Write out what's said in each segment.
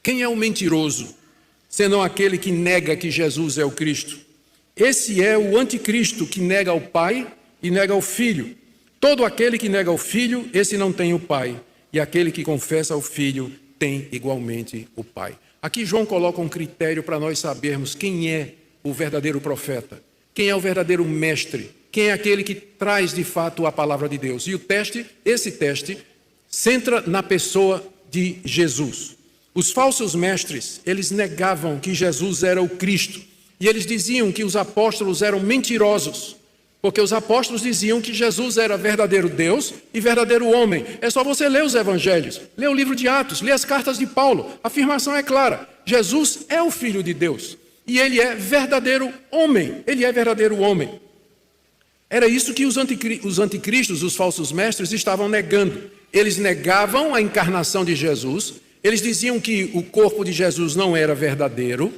Quem é o mentiroso, senão aquele que nega que Jesus é o Cristo? Esse é o anticristo que nega o Pai e nega o Filho. Todo aquele que nega o Filho, esse não tem o Pai. E aquele que confessa o Filho tem igualmente o Pai. Aqui João coloca um critério para nós sabermos quem é o verdadeiro profeta, quem é o verdadeiro mestre, quem é aquele que traz de fato a palavra de Deus. E esse teste, centra na pessoa de Jesus. Os falsos mestres, eles negavam que Jesus era o Cristo. E eles diziam que os apóstolos eram mentirosos, porque os apóstolos diziam que Jesus era verdadeiro Deus e verdadeiro homem. É só você ler os evangelhos, ler o livro de Atos, ler as cartas de Paulo. A afirmação é clara: Jesus é o Filho de Deus e ele é verdadeiro homem. Ele é verdadeiro homem. Era isso que os anticristos, os falsos mestres, estavam negando. Eles negavam a encarnação de Jesus. Eles diziam que o corpo de Jesus não era verdadeiro.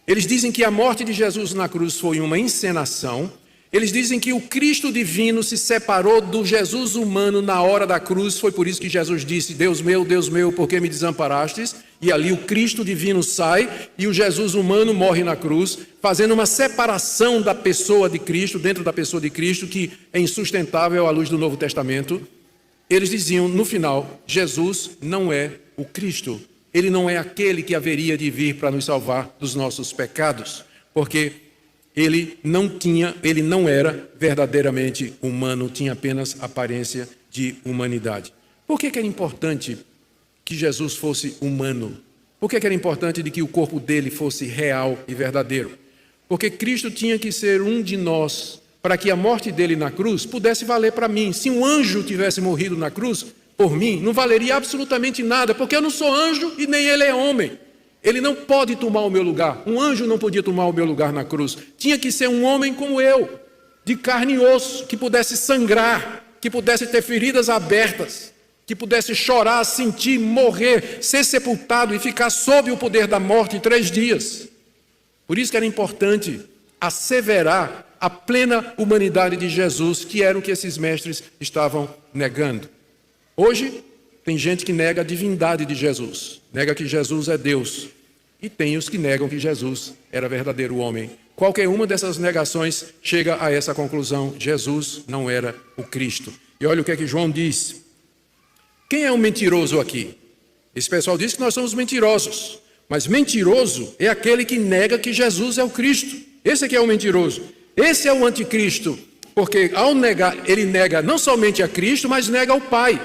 Eles dizem que a morte de Jesus na cruz foi uma encenação. Eles dizem que o Cristo divino se separou do Jesus humano na hora da cruz. Foi por isso que Jesus disse: Deus meu, por que me desamparastes? E ali o Cristo divino sai e o Jesus humano morre na cruz, fazendo uma separação da pessoa de Cristo, dentro da pessoa de Cristo, que é insustentável à luz do Novo Testamento. Eles diziam, no final, Jesus não é o Cristo. Ele não é aquele que haveria de vir para nos salvar dos nossos pecados, porque ele não era verdadeiramente humano, tinha apenas aparência de humanidade. Por que era importante que Jesus fosse humano? Por que era importante de que o corpo dele fosse real e verdadeiro? Porque Cristo tinha que ser um de nós, para que a morte dele na cruz pudesse valer para mim. Se um anjo tivesse morrido na cruz por mim, não valeria absolutamente nada, porque eu não sou anjo e nem ele é homem. Ele não pode tomar o meu lugar. Um anjo não podia tomar o meu lugar na cruz. Tinha que ser um homem como eu, de carne e osso, que pudesse sangrar, que pudesse ter feridas abertas, que pudesse chorar, sentir, morrer, ser sepultado e ficar sob o poder da morte em 3 dias. Por isso que era importante asseverar a plena humanidade de Jesus, que era o que esses mestres estavam negando. Hoje, tem gente que nega a divindade de Jesus, nega que Jesus é Deus, e tem os que negam que Jesus era verdadeiro homem. Qualquer uma dessas negações chega a essa conclusão: Jesus não era o Cristo. E olha o que é que João diz. Quem é o mentiroso aqui? Esse pessoal diz que nós somos mentirosos, mas mentiroso é aquele que nega que Jesus é o Cristo. Esse aqui é o mentiroso. Esse é o anticristo, porque ao negar, ele nega não somente a Cristo, mas nega o Pai.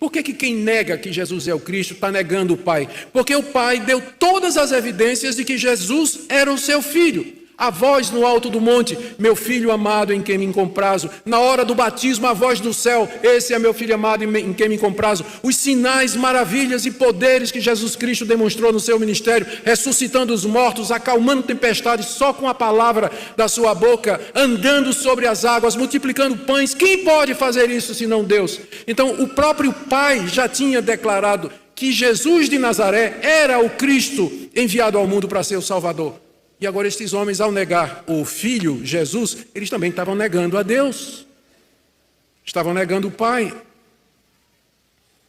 Por que quem nega que Jesus é o Cristo está negando o Pai? Porque o Pai deu todas as evidências de que Jesus era o seu Filho. A voz no alto do monte: meu filho amado em quem me comprazo. Na hora do batismo, a voz do céu: esse é meu filho amado em quem me comprazo. Os sinais, maravilhas e poderes que Jesus Cristo demonstrou no seu ministério, ressuscitando os mortos, acalmando tempestades só com a palavra da sua boca, andando sobre as águas, multiplicando pães. Quem pode fazer isso senão Deus? Então o próprio Pai já tinha declarado que Jesus de Nazaré era o Cristo enviado ao mundo para ser o Salvador. E agora estes homens, ao negar o Filho, Jesus, eles também estavam negando a Deus. Estavam negando o Pai.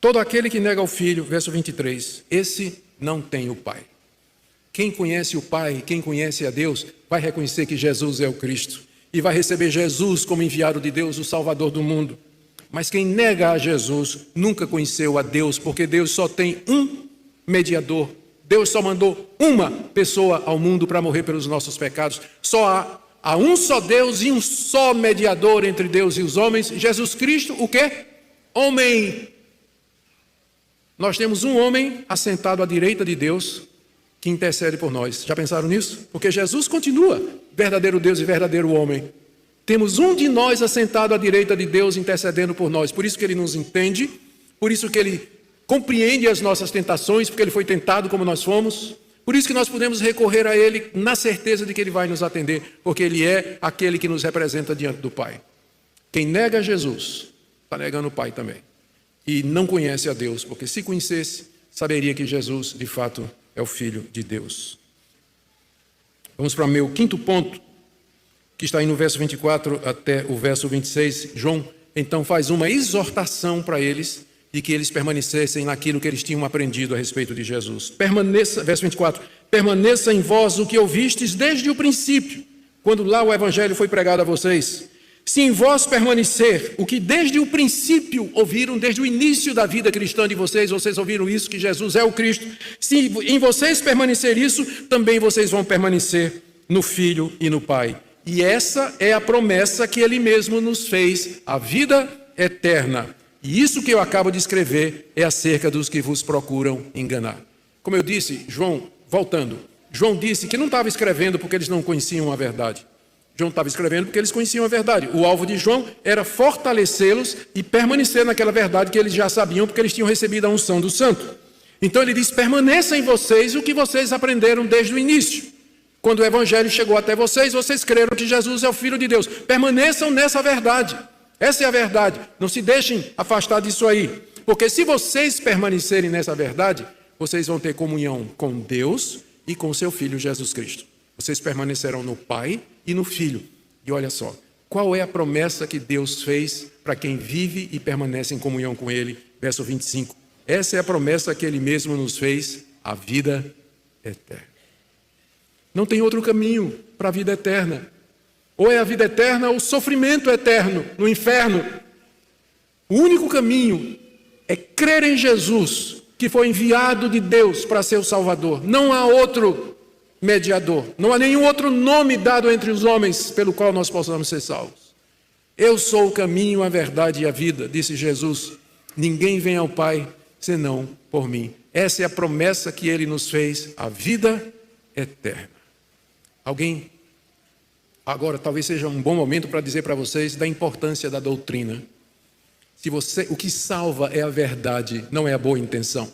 Todo aquele que nega o Filho, verso 23, esse não tem o Pai. Quem conhece o Pai, quem conhece a Deus, vai reconhecer que Jesus é o Cristo. E vai receber Jesus como enviado de Deus, o Salvador do mundo. Mas quem nega a Jesus, nunca conheceu a Deus, porque Deus só tem um mediador. Deus só mandou uma pessoa ao mundo para morrer pelos nossos pecados. Só há um só Deus e um só mediador entre Deus e os homens. Jesus Cristo, o quê? Homem. Nós temos um homem assentado à direita de Deus que intercede por nós. Já pensaram nisso? Porque Jesus continua verdadeiro Deus e verdadeiro homem. Temos um de nós assentado à direita de Deus intercedendo por nós. Por isso que ele nos entende, por isso que ele compreende as nossas tentações, porque ele foi tentado como nós fomos. Por isso que nós podemos recorrer a ele na certeza de que ele vai nos atender, porque ele é aquele que nos representa diante do Pai. Quem nega Jesus está negando o Pai também. E não conhece a Deus, porque se conhecesse, saberia que Jesus, de fato, é o Filho de Deus. Vamos para o meu quinto ponto, que está aí no verso 24 até o verso 26. João, então, faz uma exortação para eles e que eles permanecessem naquilo que eles tinham aprendido a respeito de Jesus. Permaneça, verso 24, permaneça em vós o que ouvistes desde o princípio, quando lá o evangelho foi pregado a vocês. Se em vós permanecer o que desde o princípio ouviram, desde o início da vida cristã de vocês, vocês ouviram isso, que Jesus é o Cristo. Se em vocês permanecer isso, também vocês vão permanecer no Filho e no Pai. E essa é a promessa que Ele mesmo nos fez, a vida eterna. E isso que eu acabo de escrever é acerca dos que vos procuram enganar. Como eu disse, João disse que não estava escrevendo porque eles não conheciam a verdade. João estava escrevendo porque eles conheciam a verdade. O alvo de João era fortalecê-los e permanecer naquela verdade que eles já sabiam, porque eles tinham recebido a unção do Santo. Então ele diz, permaneça em vocês o que vocês aprenderam desde o início. Quando o evangelho chegou até vocês, vocês creram que Jesus é o Filho de Deus. Permaneçam nessa verdade. Essa é a verdade. Não se deixem afastar disso aí. Porque se vocês permanecerem nessa verdade, vocês vão ter comunhão com Deus e com seu Filho Jesus Cristo. Vocês permanecerão no Pai e no Filho. E olha só, qual é a promessa que Deus fez para quem vive e permanece em comunhão com Ele? Verso 25. Essa é a promessa que Ele mesmo nos fez, a vida eterna. Não tem outro caminho para a vida eterna. Ou é a vida eterna ou o sofrimento eterno no inferno. O único caminho é crer em Jesus, que foi enviado de Deus para ser o Salvador. Não há outro mediador. Não há nenhum outro nome dado entre os homens pelo qual nós possamos ser salvos. Eu sou o caminho, a verdade e a vida, disse Jesus. Ninguém vem ao Pai senão por mim. Essa é a promessa que Ele nos fez, a vida eterna. Alguém, agora talvez seja um bom momento para dizer para vocês da importância da doutrina. O que salva é a verdade, não é a boa intenção.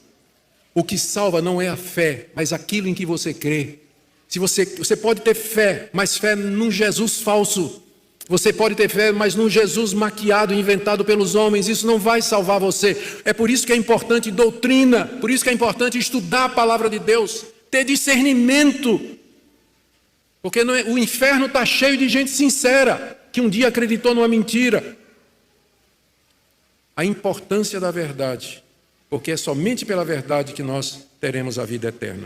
O que salva não é a fé, mas aquilo em que você crê. Se você pode ter fé, mas fé num Jesus falso. Você pode ter fé, mas num Jesus maquiado, inventado pelos homens. Isso não vai salvar você. É por isso que é importante doutrina, por isso que é importante estudar a palavra de Deus, ter discernimento. Porque o inferno está cheio de gente sincera, que um dia acreditou numa mentira. A importância da verdade, porque é somente pela verdade que nós teremos a vida eterna.